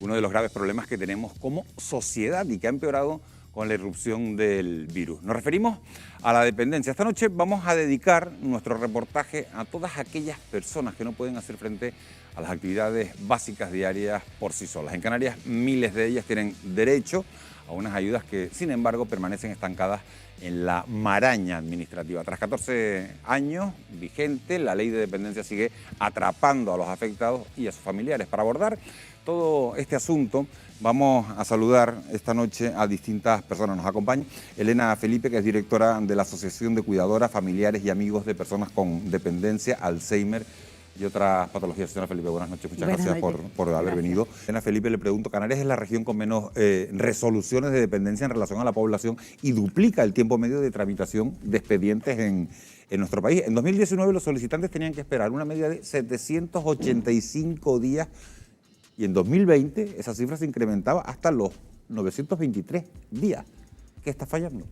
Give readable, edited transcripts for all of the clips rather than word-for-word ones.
uno de los graves problemas que tenemos como sociedad y que ha empeorado con la irrupción del virus. Nos referimos a la dependencia. Esta noche vamos a dedicar nuestro reportaje a todas aquellas personas que no pueden hacer frente a las actividades básicas diarias por sí solas. En Canarias, miles de ellas tienen derecho a unas ayudas que, sin embargo, permanecen estancadas en la maraña administrativa. Tras 14 años vigente, la ley de dependencia sigue atrapando a los afectados y a sus familiares. Para abordar todo este asunto, vamos a saludar esta noche a distintas personas. Nos acompaña Elena Felipe, que es directora de la Asociación de Cuidadoras, Familiares y Amigos de Personas con Dependencia, Alzheimer y otras patologías. Señora Felipe, buenas noches. Muchas gracias por haber venido. Elena Felipe, le pregunto, Canarias es la región con menos resoluciones de dependencia en relación a la población y duplica el tiempo medio de tramitación de expedientes en nuestro país. En 2019 los solicitantes tenían que esperar una media de 785 días y en 2020 esa cifra se incrementaba hasta los 923 días. ¿Qué está fallando?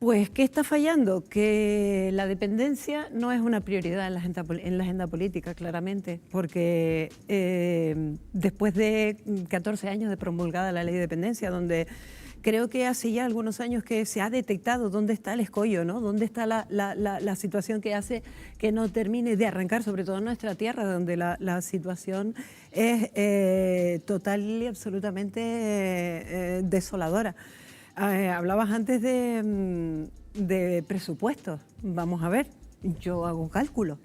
Pues, ¿qué está fallando? Que la dependencia no es una prioridad en la agenda política, claramente, porque después de 14 años de promulgada la ley de dependencia, donde creo que hace ya algunos años que se ha detectado dónde está el escollo, ¿no? Dónde está la situación que hace que no termine de arrancar, sobre todo en nuestra tierra, donde la situación es total y absolutamente desoladora. Hablabas antes de presupuestos. Vamos a ver, yo hago cálculos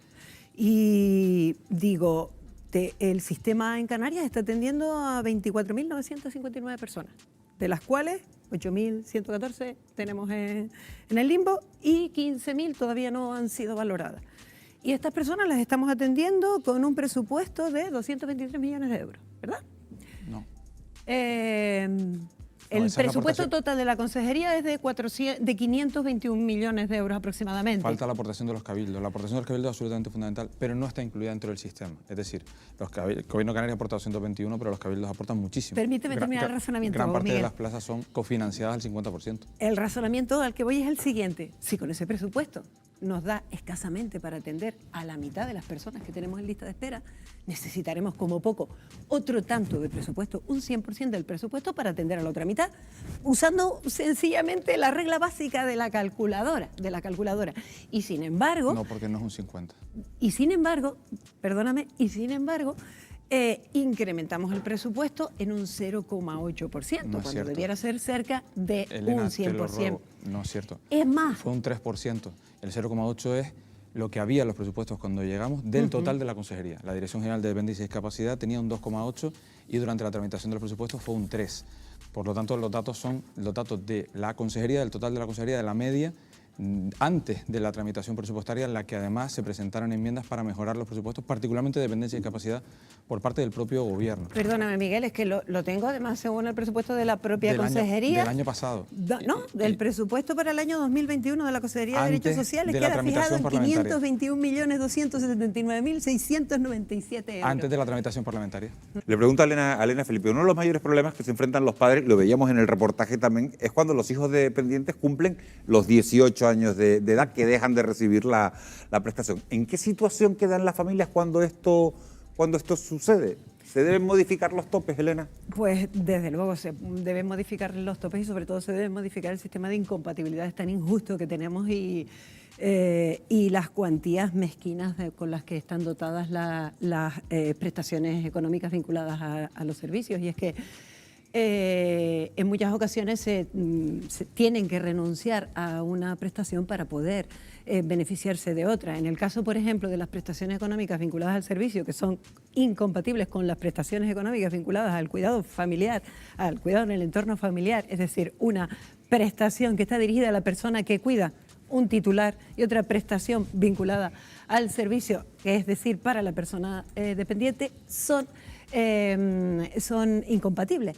y digo, el sistema en Canarias está atendiendo a 24.959 personas, de las cuales 8.114 tenemos en el limbo y 15.000 todavía no han sido valoradas. Y estas personas las estamos atendiendo con un presupuesto de 223 millones de euros, ¿verdad? No. El presupuesto total de la consejería es de 521 millones de euros aproximadamente. Falta la aportación de los cabildos. La aportación de los cabildos es absolutamente fundamental, pero no está incluida dentro del sistema. Es decir, el Gobierno canario ha aportado 121, pero los cabildos aportan muchísimo. Permíteme terminar el razonamiento, Gran parte Miguel. de las plazas son cofinanciadas al 50%. El razonamiento al que voy es el siguiente. Si con ese presupuesto nos da escasamente para atender a la mitad de las personas que tenemos en lista de espera, necesitaremos como poco otro tanto de presupuesto, un 100% del presupuesto para atender a la otra mitad, usando sencillamente la regla básica de la calculadora. Y sin embargo... No, porque no es un 50. Y sin embargo, perdóname, incrementamos el presupuesto en un 0,8%, no cuando debiera ser cerca de Elena, un 100%. No es cierto. Es más. Fue un 3%. El 0,8% es lo que había en los presupuestos cuando llegamos del total de la consejería. La Dirección General de Dependencia y Discapacidad tenía un 2,8% y durante la tramitación de los presupuestos fue un 3%. Por lo tanto, los datos son los datos de la consejería, del total de la consejería, de la media, antes de la tramitación presupuestaria, en la que además se presentaron enmiendas para mejorar los presupuestos, particularmente de dependencia y discapacidad, por parte del propio Gobierno. Perdóname, Miguel, es que lo tengo además según el presupuesto de la propia consejería. Del año pasado. Del presupuesto para el año 2021 de la Consejería de Derechos Sociales, que era fijado en 521.279.697 euros. Antes de la tramitación parlamentaria. Le pregunto a Elena Felipe, uno de los mayores problemas que se enfrentan los padres, lo veíamos en el reportaje también, es cuando los hijos de dependientes cumplen los 18 años de edad que dejan de recibir la prestación. ¿En qué situación quedan las familias cuando esto sucede? ¿Se deben modificar los topes, Elena? Pues desde luego se deben modificar los topes y sobre todo se debe modificar el sistema de incompatibilidades tan injusto que tenemos y las cuantías mezquinas con las que están dotadas las prestaciones económicas vinculadas a los servicios. Y es que en muchas ocasiones se tienen que renunciar a una prestación para poder beneficiarse de otra. En el caso, por ejemplo, de las prestaciones económicas vinculadas al servicio, que son incompatibles con las prestaciones económicas vinculadas al cuidado familiar, al cuidado en el entorno familiar, es decir, una prestación que está dirigida a la persona que cuida, un titular, y otra prestación vinculada al servicio, que es decir, para la persona dependiente, son incompatibles.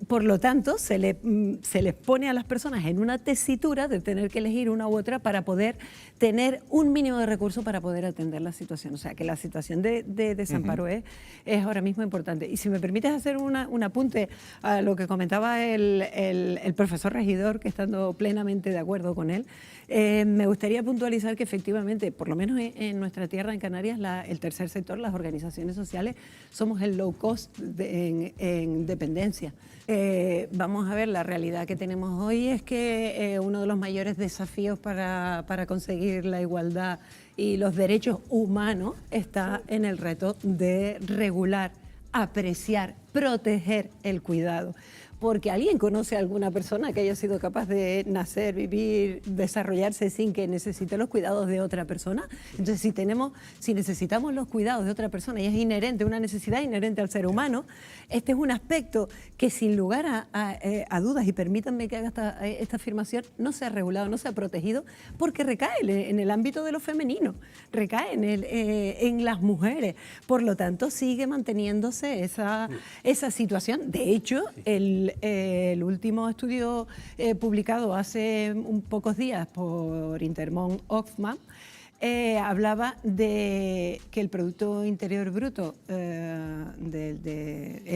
Por lo tanto, se les pone a las personas en una tesitura de tener que elegir una u otra para poder tener un mínimo de recursos para poder atender la situación. O sea, que la situación de desamparo es ahora mismo importante. Y si me permites hacer un apunte a lo que comentaba el profesor regidor, que estando plenamente de acuerdo con él, me gustaría puntualizar que efectivamente, por lo menos en nuestra tierra, en Canarias, el tercer sector, las organizaciones sociales, somos el low cost en dependencia. Vamos a ver, la realidad que tenemos hoy es que uno de los mayores desafíos para conseguir la igualdad y los derechos humanos está en el reto de regular, apreciar, proteger el cuidado. Porque alguien conoce a alguna persona que haya sido capaz de nacer, vivir, desarrollarse sin que necesite los cuidados de otra persona. Entonces, si necesitamos los cuidados de otra persona y es inherente, una necesidad inherente al ser humano, este es un aspecto que sin lugar a dudas, y permítanme que haga esta afirmación, no se ha regulado, no se ha protegido, porque recae en el ámbito de lo femenino, recae en las mujeres. Por lo tanto, sigue manteniéndose esa situación. De hecho, el último estudio publicado hace pocos días por Intermon Oxfam hablaba de que el Producto Interior Bruto, el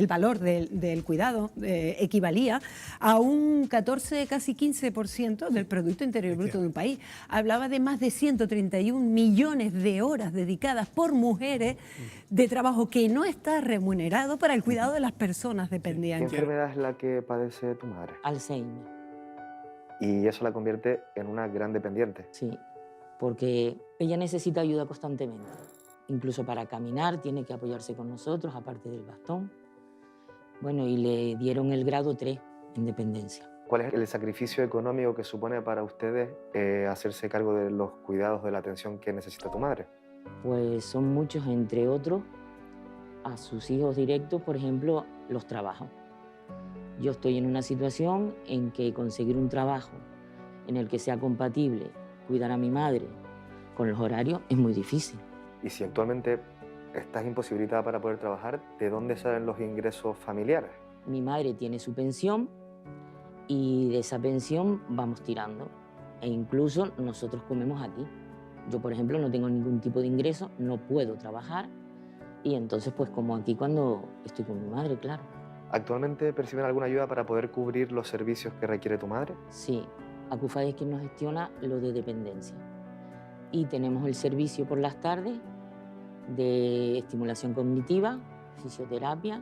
valor del cuidado, equivalía a un 14, casi 15% del Producto Interior Bruto de un país. Hablaba de más de 131 millones de horas dedicadas por mujeres de trabajo que no está remunerado para el cuidado de las personas dependientes. ¿Qué enfermedad es la que padece tu madre? Alzheimer, Y eso la convierte en una gran dependiente. sí, porque ella necesita ayuda constantemente. Incluso para caminar tiene que apoyarse con nosotros, aparte del bastón. Bueno, y le dieron el grado 3 en dependencia. ¿Cuál es el sacrificio económico que supone para ustedes hacerse cargo de los cuidados, de la atención que necesita tu madre? Pues son muchos, entre otros, a sus hijos directos, por ejemplo, los trabajos. Yo estoy en una situación en que conseguir un trabajo en el que sea compatible cuidar a mi madre con los horarios es muy difícil. Y si actualmente estás imposibilitada para poder trabajar, ¿de dónde salen los ingresos familiares? Mi madre tiene su pensión y de esa pensión vamos tirando. E incluso nosotros comemos aquí. Yo, por ejemplo, no tengo ningún tipo de ingreso, no puedo trabajar y entonces pues como aquí cuando estoy con mi madre, claro. ¿Actualmente perciben alguna ayuda para poder cubrir los servicios que requiere tu madre? Sí, Acufade es quien nos gestiona lo de dependencia. Y tenemos el servicio por las tardes de estimulación cognitiva, fisioterapia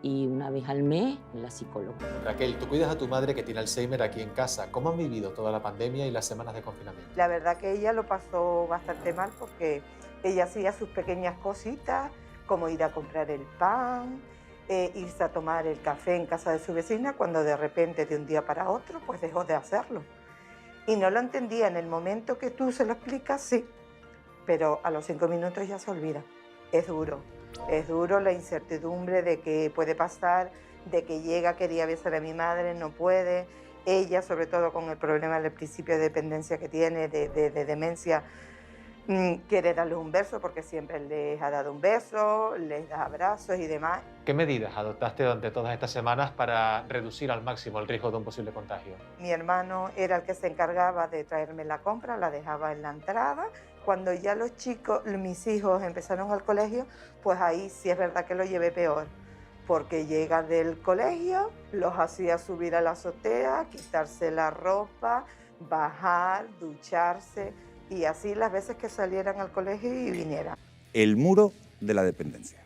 y una vez al mes la psicóloga. Raquel, tú cuidas a tu madre que tiene Alzheimer aquí en casa. ¿Cómo han vivido toda la pandemia y las semanas de confinamiento? La verdad que ella lo pasó bastante mal porque ella hacía sus pequeñas cositas, como ir a comprar el pan, irse a tomar el café en casa de su vecina, cuando de repente, de un día para otro, pues dejó de hacerlo. Y no lo entendía en el momento que tú se lo explicas, sí, pero a los 5 minutos ya se olvida. Es duro la incertidumbre de que puede pasar, de que llega, quería besar a mi madre, no puede. Ella, sobre todo con el problema del principio de dependencia que tiene, de demencia, quiere darle un beso porque siempre les ha dado un beso, les da abrazos y demás. ¿Qué medidas adoptaste durante todas estas semanas para reducir al máximo el riesgo de un posible contagio? Mi hermano era el que se encargaba de traerme la compra, la dejaba en la entrada. Cuando ya los chicos, mis hijos empezaron al colegio, pues ahí sí es verdad que lo llevé peor, porque llega del colegio, los hacía subir a la azotea, quitarse la ropa, bajar, ducharse, y así las veces que salieran al colegio y vinieran. El muro de la dependencia.